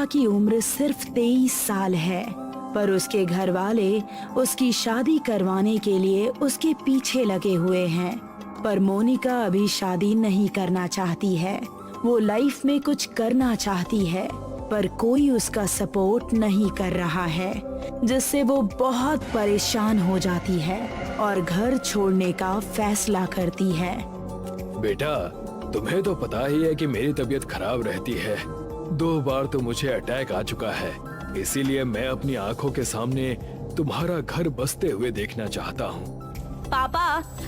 की उम्र सिर्फ 23 साल है, पर उसके घर वाले उसकी शादी करवाने के लिए उसके पीछे लगे हुए हैं। पर मोनिका अभी शादी नहीं करना चाहती है। वो लाइफ में कुछ करना चाहती है, पर कोई उसका सपोर्ट नहीं कर रहा है, जिससे वो बहुत परेशान हो जाती है और घर छोड़ने का फैसला करती है। बेटा, तुम्हें तो पता ही है कि मेरी तबीयत खराब रहती है। 2 बार तो मुझे अटैक आ चुका है, इसीलिए मैं अपनी आंखों के सामने तुम्हारा घर बसते हुए देखना चाहता हूँ। पापा,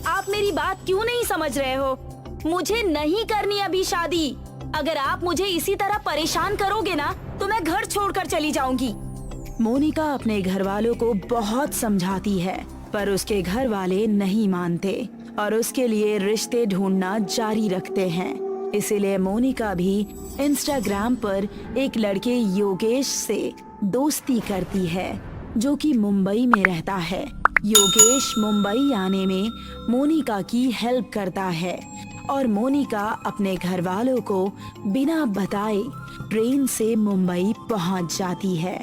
आप मेरी बात क्यों नहीं समझ रहे हो? मुझे नहीं करनी अभी शादी। अगर आप मुझे इसी तरह परेशान करोगे ना, तो मैं घर छोड़कर चली जाऊंगी। मोनिका अपने घर वालों को बहुत समझाती है, पर उसके घर वाले नहीं मानते और उसके लिए रिश्ते ढूंढना जारी रखते हैं। इसीलिए मोनिका भी इंस्टाग्राम पर एक लड़के योगेश से दोस्ती करती है, जो कि मुंबई में रहता है। योगेश मुंबई आने में मोनिका की हेल्प करता है और मोनिका अपने घर वालों को बिना बताए ट्रेन से मुंबई पहुंच जाती है।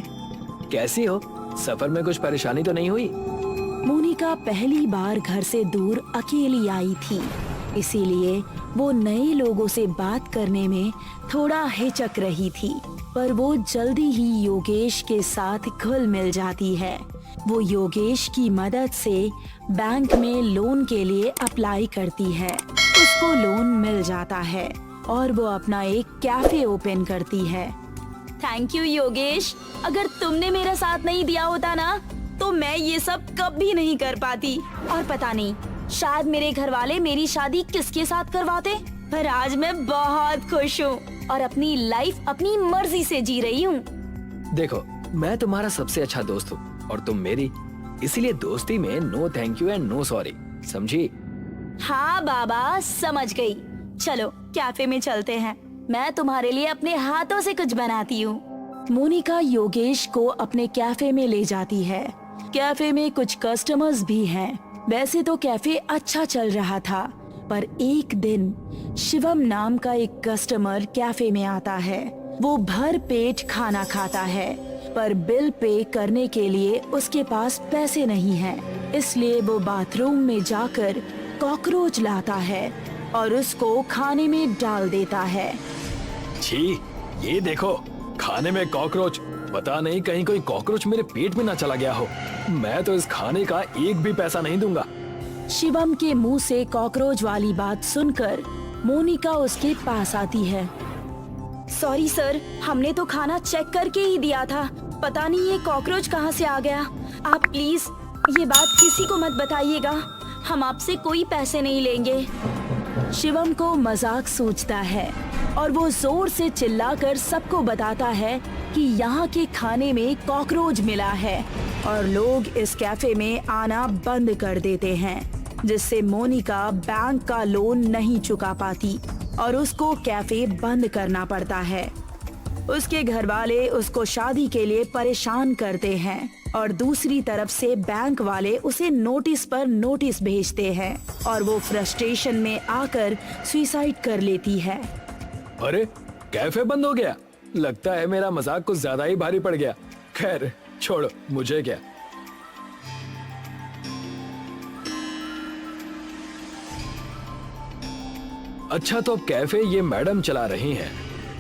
कैसी हो? सफर में कुछ परेशानी तो नहीं हुई? मोनिका पहली बार घर से दूर अकेली आई थी, इसीलिए वो नए लोगों से बात करने में थोड़ा हिचक रही थी, पर वो जल्दी ही योगेश के साथ घुल मिल जाती है। वो योगेश की मदद से बैंक में लोन के लिए अप्लाई करती है। उसको लोन मिल जाता है और वो अपना एक कैफे ओपन करती है। थैंक यू योगेश, अगर तुमने मेरा साथ नहीं दिया होता ना, तो मैं ये सब कभी नहीं कर पाती। और पता नहीं, शायद मेरे घर वाले मेरी शादी किसके साथ करवाते, पर आज मैं बहुत खुश हूँ और अपनी लाइफ अपनी मर्जी से जी रही हूँ। देखो, मैं तुम्हारा सबसे अच्छा दोस्त हूँ और तुम मेरी, इसीलिए दोस्ती में no thank you and no sorry, समझी? हाँ बाबा, समझ गई। चलो कैफे में चलते हैं, मैं तुम्हारे लिए अपने हाथों से कुछ बनाती हूँ। मोनिका योगेश को अपने कैफे में ले जाती है। कैफे में कुछ कस्टमर्स भी हैं। वैसे तो कैफे अच्छा चल रहा था, पर एक दिन शिवम नाम का एक कस्टमर कैफे में आता है। वो भर पेट खाना खाता है, पर बिल पे करने के लिए उसके पास पैसे नहीं हैं। इसलिए वो बाथरूम में जाकर कॉकरोच लाता है और उसको खाने में डाल देता है। छी, ये देखो, खाने में कॉकरोच। पता नहीं कहीं कोई कॉकरोच मेरे पेट में ना चला गया हो। मैं तो इस खाने का एक भी पैसा नहीं दूंगा। शिवम के मुंह से कॉकरोच वाली बात सुनकर मोनिका उसके पास आती है। सॉरी सर, हमने तो खाना चेक करके ही दिया था, पता नहीं ये कॉकरोच कहाँ से आ गया। आप प्लीज ये बात किसी को मत बताइएगा, हम आपसे कोई पैसे नहीं लेंगे। शिवम को मजाक सूझता है और वो जोर से चिल्लाकर सबको बताता है कि यहाँ के खाने में कॉकरोच मिला है और लोग इस कैफे में आना बंद कर देते हैं, जिससे मोनिका बैंक का लोन नहीं चुका पाती और उसको कैफे बंद करना पड़ता है। उसके घर वाले उसको शादी के लिए परेशान करते हैं और दूसरी तरफ से बैंक वाले उसे नोटिस पर नोटिस भेजते हैं और वो फ्रस्ट्रेशन में आकर सुसाइड कर लेती है। अरे, कैफे बंद हो गया? लगता है मेरा मजाक कुछ ज्यादा ही भारी पड़ गया। खैर छोड़ो, मुझे क्या। अच्छा, तो अब कैफे ये मैडम चला रही हैं।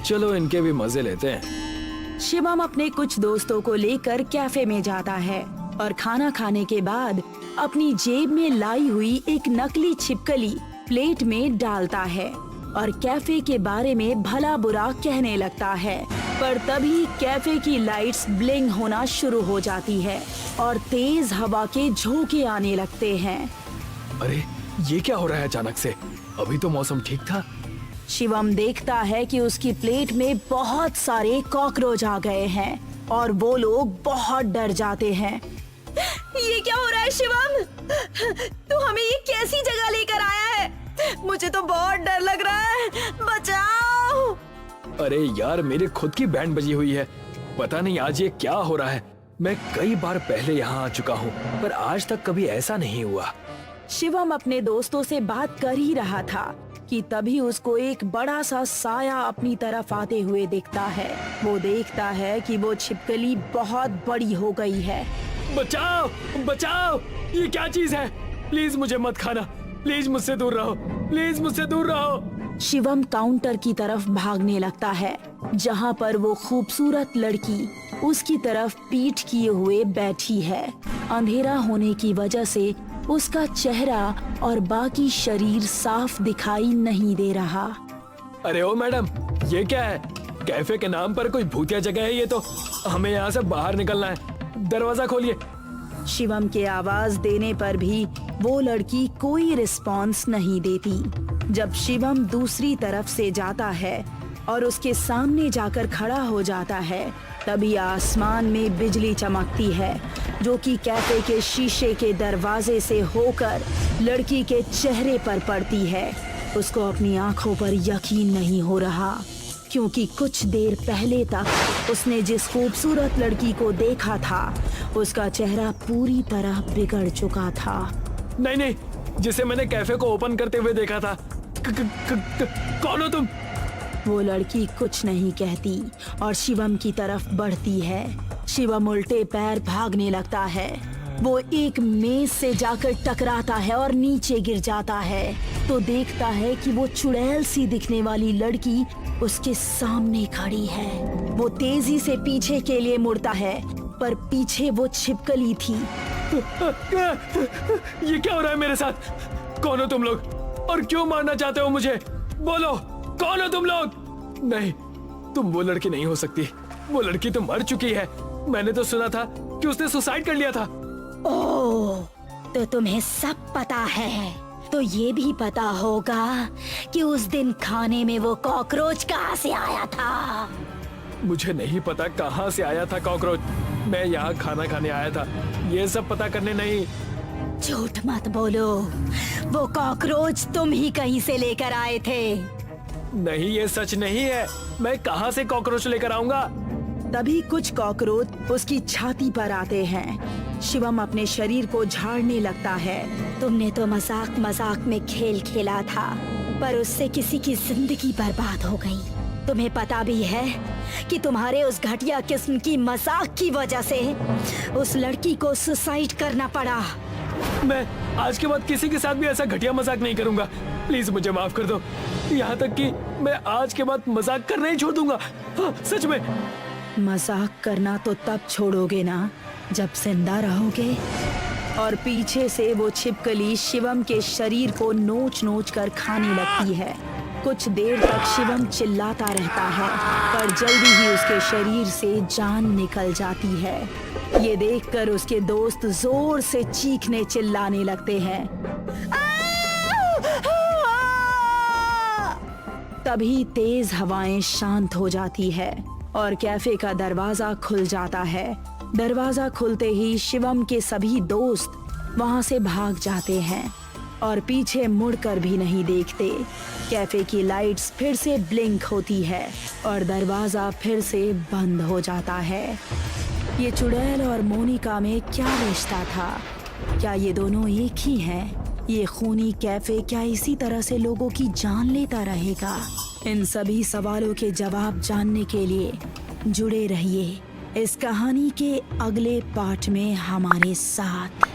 चलो इनके भी मजे लेते हैं। शिवम अपने कुछ दोस्तों को लेकर कैफे में जाता है और खाना खाने के बाद अपनी जेब में लाई हुई एक नकली छिपकली प्लेट में डालता है और कैफे के बारे में भला बुरा कहने लगता है। पर तभी कैफे की लाइट्स ब्लिंक होना शुरू हो जाती है और तेज हवा के झोंके आने लगते हैं। अरे, ये क्या हो रहा है अचानक से? अभी तो मौसम ठीक था। शिवम देखता है कि उसकी प्लेट में बहुत सारे कॉकरोच आ गए हैं और वो लोग बहुत डर जाते हैं। ये क्या हो रहा है शिवम? तू हमें ये कैसी जगह लेकर आया है? मुझे तो बहुत डर लग रहा है, बचाओ। अरे यार, मेरी खुद की बैंड बजी हुई है। पता नहीं आज ये क्या हो रहा है। मैं कई बार पहले यहाँ आ चुका हूँ, पर आज तक कभी ऐसा नहीं हुआ। शिवम अपने दोस्तों से बात कर ही रहा था कि तभी उसको एक बड़ा सा साया अपनी तरफ आते हुए दिखता है। वो देखता है कि वो छिपकली बहुत बड़ी हो गई है। बचाओ बचाओ, ये क्या चीज है? प्लीज मुझे मत खाना, प्लीज मुझसे दूर रहो, प्लीज मुझसे दूर रहो। शिवम काउंटर की तरफ भागने लगता है, जहाँ पर वो खूबसूरत लड़की उसकी तरफ पीठ किए हुए बैठी है। अंधेरा होने की वजह से उसका चेहरा और बाकी शरीर साफ दिखाई नहीं दे रहा। अरे ओ मैडम, ये क्या है? कैफे के नाम पर कोई भूतिया जगह है ये तो। हमें यहाँ से बाहर निकलना है, दरवाजा खोलिए। शिवम के आवाज देने पर भी वो लड़की कोई रिस्पॉन्स नहीं देती। जब शिवम दूसरी तरफ से जाता है और उसके सामने जाकर खड़ा हो जाता है, तभी आसमान में बिजली चमकती है, जो कि कैफे के शीशे के दरवाजे से होकर लड़की के चेहरे पर पड़ती है। उसको अपनी आंखों पर यकीन नहीं हो रहा, क्योंकि कुछ देर पहले तक उसने जिस खूबसूरत लड़की को देखा था, उसका चेहरा पूरी तरह बिगड़ चुका था। नहीं नहीं, जिसे मैंने कैफे को ओपन करते हुए देखा था। कौन हो तुम? वो लड़की कुछ नहीं कहती और शिवम की तरफ बढ़ती है। शिवम उल्टे पैर भागने लगता है। वो एक मेज से जाकर टकराता है और नीचे गिर जाता है, तो देखता है कि वो चुड़ैल सी दिखने वाली लड़की उसके सामने खड़ी है। वो तेजी से पीछे के लिए मुड़ता है, पर पीछे वो छिपकली थी। ये क्या हो रहा है मेरे साथ? कौन हो तुम लोग और क्यों मारना चाहते हो मुझे? बोलो, कौन हो तुम लोग? नहीं, तुम वो लड़की नहीं हो सकती। वो लड़की तो मर चुकी है। मैंने तो सुना था कि उसने सुसाइड कर लिया था। ओह, तो तुम्हें सब पता है। तो ये भी पता होगा कि उस दिन खाने में वो कॉकरोच कहाँ से आया था। मुझे नहीं पता कहाँ से आया था कॉकरोच। मैं यहाँ खाना खाने आया था, ये सब पता करने नहीं। झूठ मत बोलो, वो कॉकरोच तुम ही कहीं से लेकर आए थे। नहीं, ये सच नहीं है। मैं कहाँ से कॉकरोच लेकर आऊंगा? तभी कुछ कॉकरोच उसकी छाती पर आते हैं। शिवम अपने शरीर को झाड़ने लगता है। तुमने तो मजाक मजाक में खेल खेला था, पर उससे किसी की जिंदगी बर्बाद हो गई। तुम्हें पता भी है कि तुम्हारे उस घटिया किस्म की मजाक की वजह से उस लड़की को सुसाइड करना पड़ा। मैं आज के बाद किसी के साथ भी ऐसा घटिया मजाक नहीं करूंगा। प्लीज मुझे माफ कर दो। यहाँ तक कि मैं आज के बाद मजाक करना ही छोड़ दूंगा। हाँ, सच में। मजाक करना तो तब छोड़ोगे ना जब जिंदा रहोगे। और पीछे से वो छिपकली शिवम के शरीर को नोच नोच कर खाने लगती है। कुछ देर तक शिवम चिल्लाता रहता है, पर जल्दी ही उसके शरीर से जान निकल जाती है। ये देखकर उसके दोस्त जोर से चीखने चिल्लाने लगते हैं। तभी तेज हवाएं शांत हो जाती है और कैफे का दरवाजा खुल जाता है। दरवाजा खुलते ही शिवम के सभी दोस्त वहां से भाग जाते हैं और पीछे मुड़कर भी नहीं देखते। कैफे की लाइट्स फिर से ब्लिंक होती है और दरवाजा फिर से बंद हो जाता है। ये चुड़ैल और मोनिका में क्या रिश्ता था? क्या ये दोनों एक ही हैं? ये खूनी कैफे क्या इसी तरह से लोगों की जान लेता रहेगा? इन सभी सवालों के जवाब जानने के लिए जुड़े रहिए इस कहानी के अगले पार्ट में हमारे साथ।